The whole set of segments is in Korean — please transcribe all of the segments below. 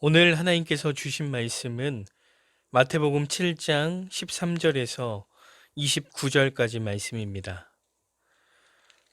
오늘 하나님께서 주신 말씀은 마태복음 7장 13절에서 29절까지 말씀입니다.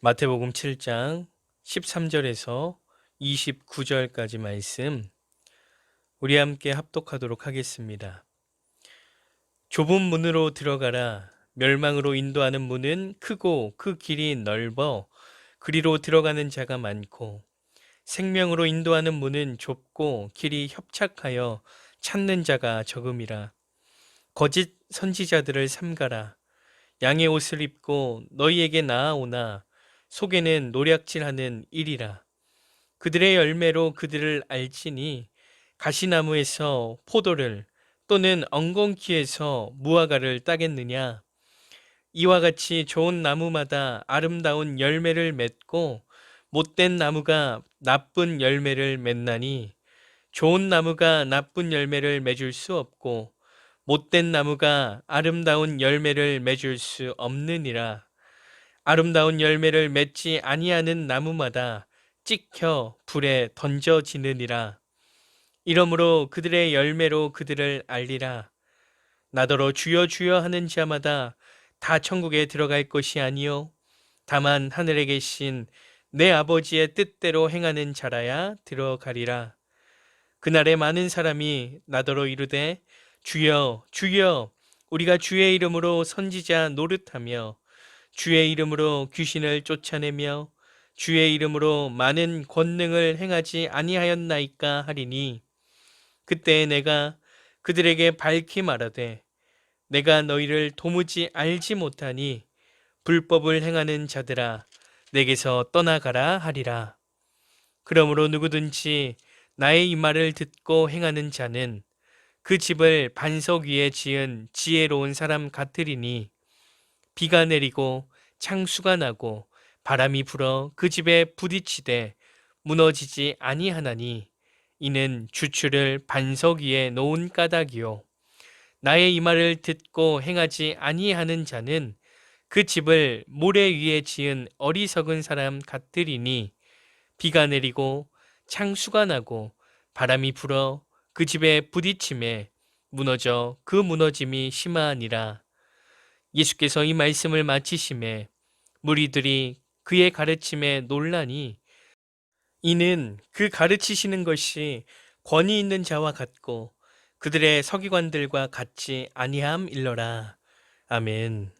마태복음 7장 13절에서 29절까지 말씀 우리 함께 합독하도록 하겠습니다. 좁은 문으로 들어가라. 멸망으로 인도하는 문은 크고 그 길이 넓어 그리로 들어가는 자가 많고 생명으로 인도하는 문은 좁고 길이 협착하여 찾는 자가 적음이라. 거짓 선지자들을 삼가라. 양의 옷을 입고 너희에게 나아오나 속에는 노략질하는 일이라. 그들의 열매로 그들을 알지니 가시나무에서 포도를 또는 엉겅퀴에서 무화과를 따겠느냐. 이와 같이 좋은 나무마다 아름다운 열매를 맺고 못된 나무가 나쁜 열매를 맺나니 좋은 나무가 나쁜 열매를 맺을 수 없고 못된 나무가 아름다운 열매를 맺을 수 없느니라. 아름다운 열매를 맺지 아니하는 나무마다 찍혀 불에 던져지느니라. 이러므로 그들의 열매로 그들을 알리라. 나더러 주여 주여 하는 자마다 다 천국에 들어갈 것이 아니요 다만 하늘에 계신 내 아버지의 뜻대로 행하는 자라야 들어가리라. 그날에 많은 사람이 나더러 이르되 주여 주여 우리가 주의 이름으로 선지자 노릇하며 주의 이름으로 귀신을 쫓아내며 주의 이름으로 많은 권능을 행하지 아니하였나이까 하리니 그때 내가 그들에게 밝히 말하되 내가 너희를 도무지 알지 못하니 불법을 행하는 자들아 내게서 떠나가라 하리라. 그러므로 누구든지 나의 이 말을 듣고 행하는 자는 그 집을 반석 위에 지은 지혜로운 사람 같으리니 비가 내리고 창수가 나고 바람이 불어 그 집에 부딪히되 무너지지 아니하나니 이는 주추를 반석 위에 놓은 까닭이요 나의 이 말을 듣고 행하지 아니하는 자는 그 집을 모래 위에 지은 어리석은 사람 같으리니 비가 내리고 창수가 나고 바람이 불어 그 집에 부딪힘에 무너져 그 무너짐이 심하니라. 예수께서 이 말씀을 마치심에 무리들이 그의 가르침에 놀라니 이는 그 가르치시는 것이 권위 있는 자와 같고 그들의 서기관들과 같지 아니함일러라. 아멘.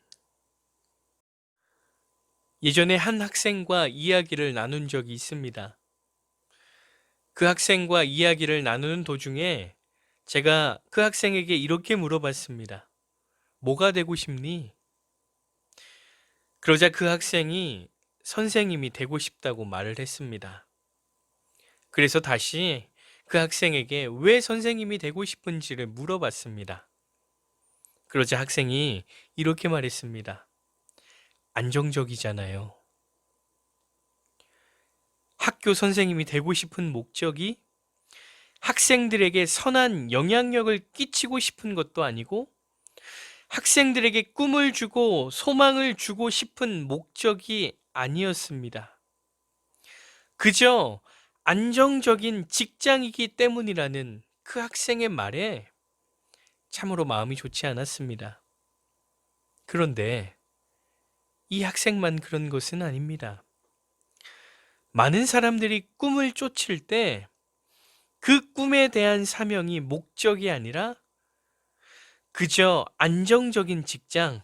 예전에 한 학생과 이야기를 나눈 적이 있습니다. 그 학생과 이야기를 나누는 도중에 제가 그 학생에게 이렇게 물어봤습니다. 뭐가 되고 싶니? 그러자 그 학생이 선생님이 되고 싶다고 말을 했습니다. 그래서 다시 그 학생에게 왜 선생님이 되고 싶은지를 물어봤습니다. 그러자 학생이 이렇게 말했습니다. 안정적이잖아요. 학교 선생님이 되고 싶은 목적이 학생들에게 선한 영향력을 끼치고 싶은 것도 아니고 학생들에게 꿈을 주고 소망을 주고 싶은 목적이 아니었습니다. 그저 안정적인 직장이기 때문이라는 그 학생의 말에 참으로 마음이 좋지 않았습니다. 그런데 이 학생만 그런 것은 아닙니다. 많은 사람들이 꿈을 쫓을 때 그 꿈에 대한 사명이 목적이 아니라 그저 안정적인 직장,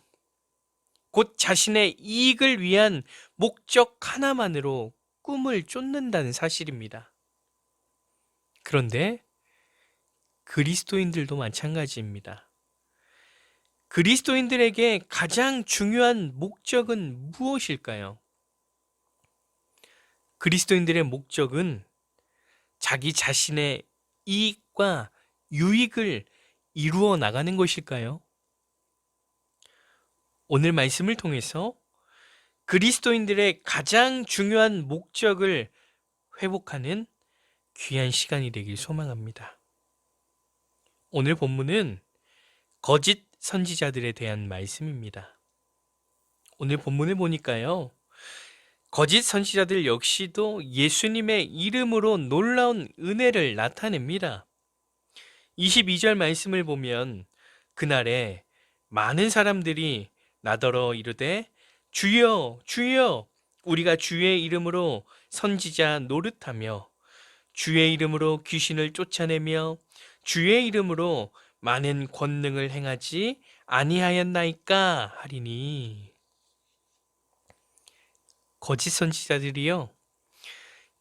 곧 자신의 이익을 위한 목적 하나만으로 꿈을 쫓는다는 사실입니다. 그런데 그리스도인들도 마찬가지입니다. 그리스도인들에게 가장 중요한 목적은 무엇일까요? 그리스도인들의 목적은 자기 자신의 이익과 유익을 이루어 나가는 것일까요? 오늘 말씀을 통해서 그리스도인들의 가장 중요한 목적을 회복하는 귀한 시간이 되길 소망합니다. 오늘 본문은 거짓 선지자들에 대한 말씀입니다. 오늘 본문을 보니까요. 거짓 선지자들 역시도 예수님의 이름으로 놀라운 은혜를 나타냅니다. 22절 말씀을 보면 그날에 많은 사람들이 나더러 이르되 주여 주여 우리가 주의 이름으로 선지자 노릇하며 주의 이름으로 귀신을 쫓아내며 주의 이름으로 많은 권능을 행하지 아니하였나이까 하리니. 거짓 선지자들이요,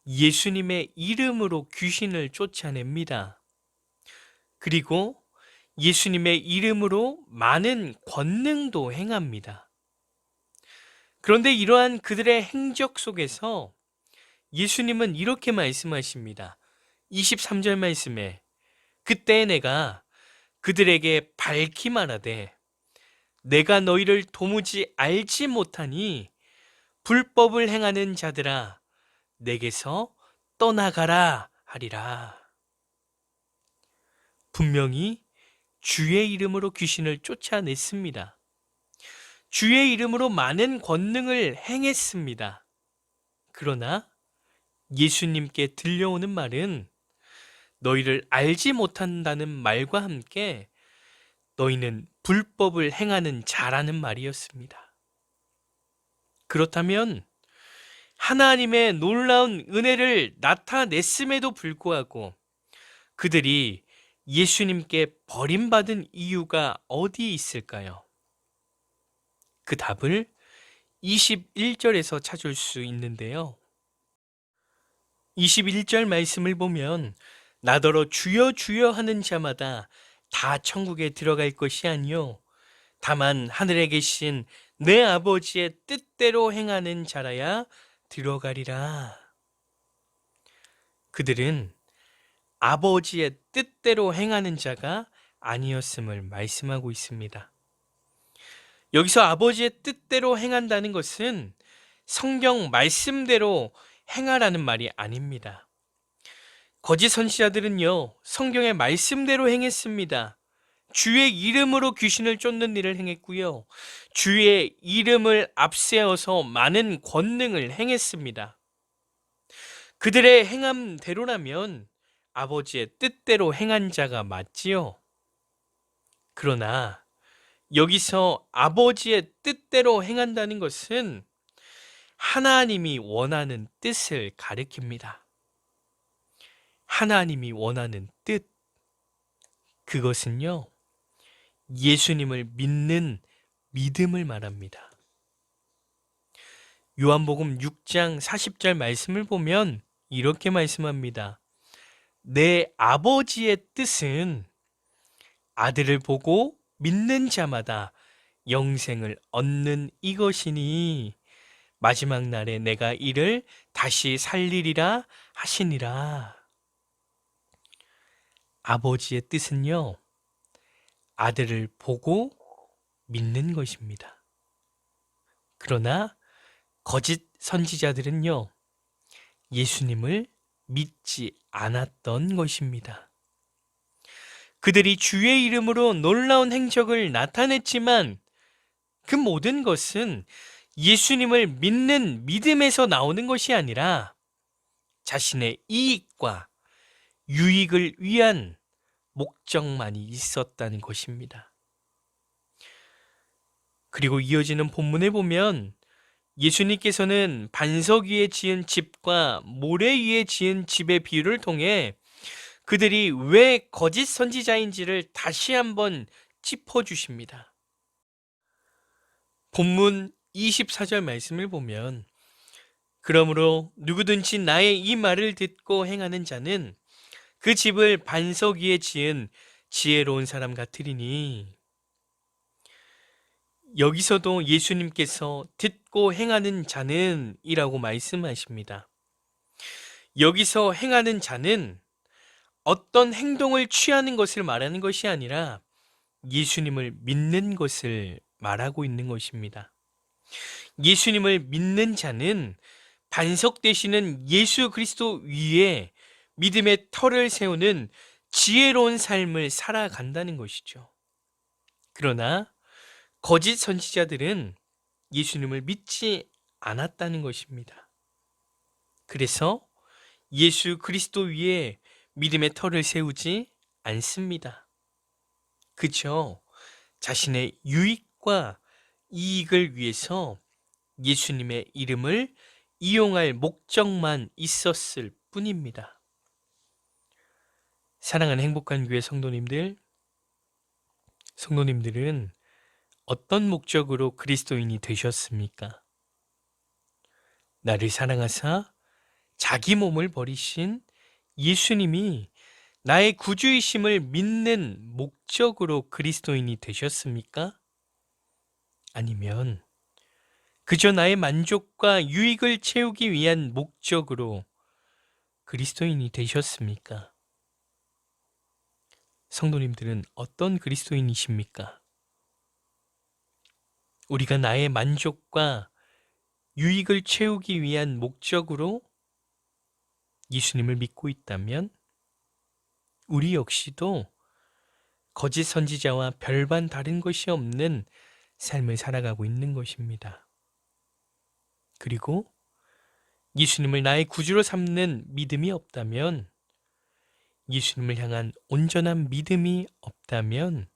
예수님의 이름으로 귀신을 쫓아냅니다. 그리고 예수님의 이름으로 많은 권능도 행합니다. 그런데 이러한 그들의 행적 속에서 예수님은 이렇게 말씀하십니다. 23절 말씀에 그때 내가 그들에게 밝히 말하되 내가 너희를 도무지 알지 못하니 불법을 행하는 자들아 내게서 떠나가라 하리라. 분명히 주의 이름으로 귀신을 쫓아냈습니다. 주의 이름으로 많은 권능을 행했습니다. 그러나 예수님께 들려오는 말은 너희를 알지 못한다는 말과 함께 너희는 불법을 행하는 자라는 말이었습니다. 그렇다면 하나님의 놀라운 은혜를 나타냈음에도 불구하고 그들이 예수님께 버림받은 이유가 어디 있을까요? 그 답을 21절에서 찾을 수 있는데요. 21절 말씀을 보면 나더러 주여 주여 하는 자마다 다 천국에 들어갈 것이 아니요 다만 하늘에 계신 내 아버지의 뜻대로 행하는 자라야 들어가리라. 그들은 아버지의 뜻대로 행하는 자가 아니었음을 말씀하고 있습니다. 여기서 아버지의 뜻대로 행한다는 것은 성경 말씀대로 행하라는 말이 아닙니다. 거짓 선지자들은요, 성경의 말씀대로 행했습니다. 주의 이름으로 귀신을 쫓는 일을 행했고요. 주의 이름을 앞세워서 많은 권능을 행했습니다. 그들의 행함대로라면 아버지의 뜻대로 행한 자가 맞지요. 그러나 여기서 아버지의 뜻대로 행한다는 것은 하나님이 원하는 뜻을 가리킵니다. 하나님이 원하는 뜻, 그것은요, 예수님을 믿는 믿음을 말합니다. 요한복음 6장 40절 말씀을 보면 이렇게 말씀합니다. 내 아버지의 뜻은 아들을 보고 믿는 자마다 영생을 얻는 이것이니 마지막 날에 내가 이를 다시 살리리라 하시니라. 아버지의 뜻은요, 아들을 보고 믿는 것입니다. 그러나 거짓 선지자들은요, 예수님을 믿지 않았던 것입니다. 그들이 주의 이름으로 놀라운 행적을 나타냈지만 그 모든 것은 예수님을 믿는 믿음에서 나오는 것이 아니라 자신의 이익과 유익을 위한 목적만이 있었다는 것입니다. 그리고 이어지는 본문에 보면 예수님께서는 반석 위에 지은 집과 모래 위에 지은 집의 비유를 통해 그들이 왜 거짓 선지자인지를 다시 한번 짚어주십니다. 본문 24절 말씀을 보면 그러므로 누구든지 나의 이 말을 듣고 행하는 자는 그 집을 반석 위에 지은 지혜로운 사람 같으리니. 여기서도 예수님께서 듣고 행하는 자는 이라고 말씀하십니다. 여기서 행하는 자는 어떤 행동을 취하는 것을 말하는 것이 아니라 예수님을 믿는 것을 말하고 있는 것입니다. 예수님을 믿는 자는 반석 되시는 예수 그리스도 위에 믿음의 터를 세우는 지혜로운 삶을 살아간다는 것이죠. 그러나 거짓 선지자들은 예수님을 믿지 않았다는 것입니다. 그래서 예수 그리스도 위에 믿음의 터를 세우지 않습니다. 그저 자신의 유익과 이익을 위해서 예수님의 이름을 이용할 목적만 있었을 뿐입니다. 사랑하는 행복한 교회 성도님들은 어떤 목적으로 그리스도인이 되셨습니까? 나를 사랑하사 자기 몸을 버리신 예수님이 나의 구주이심을 믿는 목적으로 그리스도인이 되셨습니까? 아니면 그저 나의 만족과 유익을 채우기 위한 목적으로 그리스도인이 되셨습니까? 성도님들은 어떤 그리스도인이십니까? 우리가 나의 만족과 유익을 채우기 위한 목적으로 예수님을 믿고 있다면 우리 역시도 거짓 선지자와 별반 다른 것이 없는 삶을 살아가고 있는 것입니다. 그리고 예수님을 나의 구주로 삼는 믿음이 없다면, 예수님을 향한 온전한 믿음이 없다면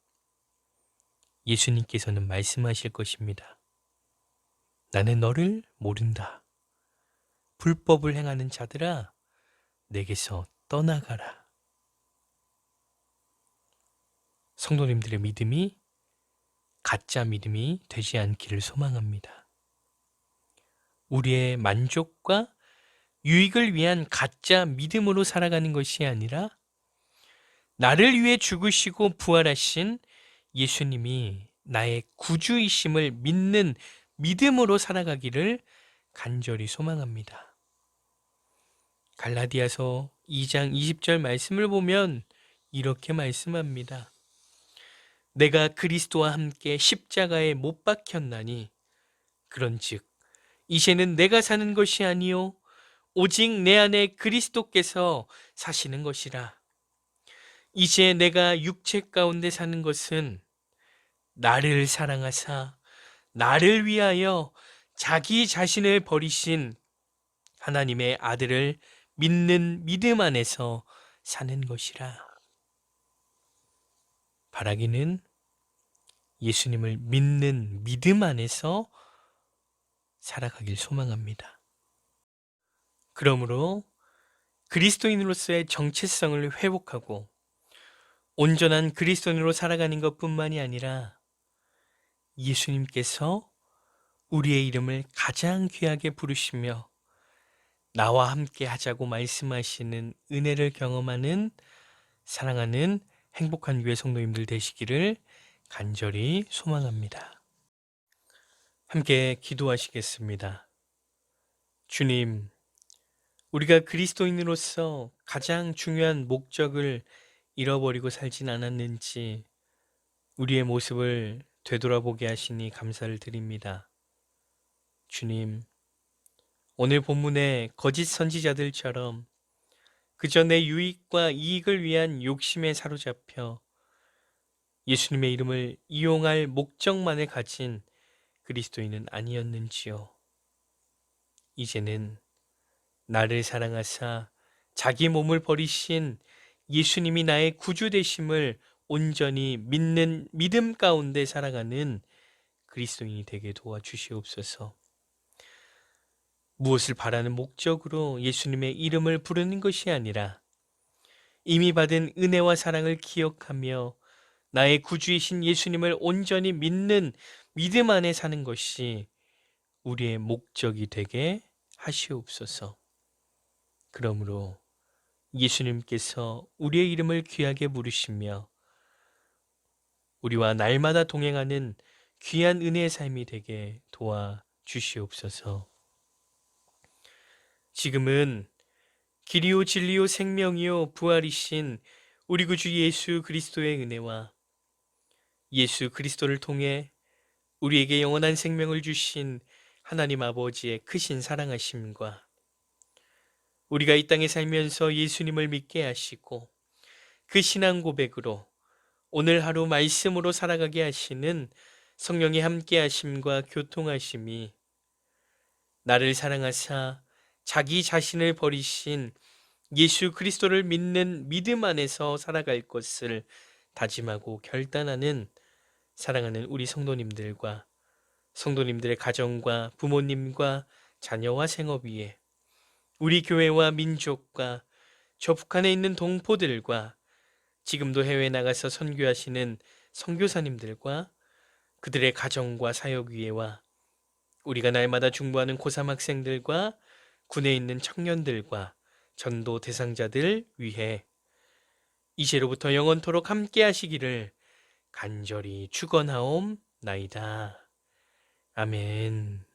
예수님께서는 말씀하실 것입니다. 나는 너를 모른다. 불법을 행하는 자들아, 내게서 떠나가라. 성도님들의 믿음이 가짜 믿음이 되지 않기를 소망합니다. 우리의 만족과 유익을 위한 가짜 믿음으로 살아가는 것이 아니라 나를 위해 죽으시고 부활하신 예수님이 나의 구주이심을 믿는 믿음으로 살아가기를 간절히 소망합니다. 갈라디아서 2장 20절 말씀을 보면 이렇게 말씀합니다. 내가 그리스도와 함께 십자가에 못 박혔나니 그런즉 이제는 내가 사는 것이 아니요 오직 내 안에 그리스도께서 사시는 것이라. 이제 내가 육체 가운데 사는 것은 나를 사랑하사 나를 위하여 자기 자신을 버리신 하나님의 아들을 믿는 믿음 안에서 사는 것이라. 바라기는 예수님을 믿는 믿음 안에서 살아가길 소망합니다. 그러므로 그리스도인으로서의 정체성을 회복하고 온전한 그리스도인으로 살아가는 것뿐만이 아니라 예수님께서 우리의 이름을 가장 귀하게 부르시며 나와 함께 하자고 말씀하시는 은혜를 경험하는 사랑하는 행복한 교회 성도님들 되시기를 간절히 소망합니다. 함께 기도하시겠습니다. 주님, 우리가 그리스도인으로서 가장 중요한 목적을 잃어버리고 살진 않았는지 우리의 모습을 되돌아보게 하시니 감사를 드립니다. 주님, 오늘 본문의 거짓 선지자들처럼 그저 내 유익과 이익을 위한 욕심에 사로잡혀 예수님의 이름을 이용할 목적만을 가진 그리스도인은 아니었는지요. 이제는 나를 사랑하사 자기 몸을 버리신 예수님이 나의 구주 되심을 온전히 믿는 믿음 가운데 살아가는 그리스도인이 되게 도와주시옵소서. 무엇을 바라는 목적으로 예수님의 이름을 부르는 것이 아니라 이미 받은 은혜와 사랑을 기억하며 나의 구주이신 예수님을 온전히 믿는 믿음 안에 사는 것이 우리의 목적이 되게 하시옵소서. 그러므로 예수님께서 우리의 이름을 귀하게 부르시며 우리와 날마다 동행하는 귀한 은혜의 삶이 되게 도와주시옵소서. 지금은 길이요 진리요 생명이요 부활이신 우리 구주 예수 그리스도의 은혜와 예수 그리스도를 통해 우리에게 영원한 생명을 주신 하나님 아버지의 크신 사랑하심과 우리가 이 땅에 살면서 예수님을 믿게 하시고 그 신앙 고백으로 오늘 하루 말씀으로 살아가게 하시는 성령의 함께 하심과 교통하심이 나를 사랑하사 자기 자신을 버리신 예수 그리스도를 믿는 믿음 안에서 살아갈 것을 다짐하고 결단하는 사랑하는 우리 성도님들과 성도님들의 가정과 부모님과 자녀와 생업 위에 우리 교회와 민족과 저 북한에 있는 동포들과 지금도 해외에 나가서 선교하시는 선교사님들과 그들의 가정과 사역 위에와 우리가 날마다 중보하는 고3 학생들과 군에 있는 청년들과 전도 대상자들 위해 이제로부터 영원토록 함께 하시기를 간절히 축원하옵나이다. 아멘.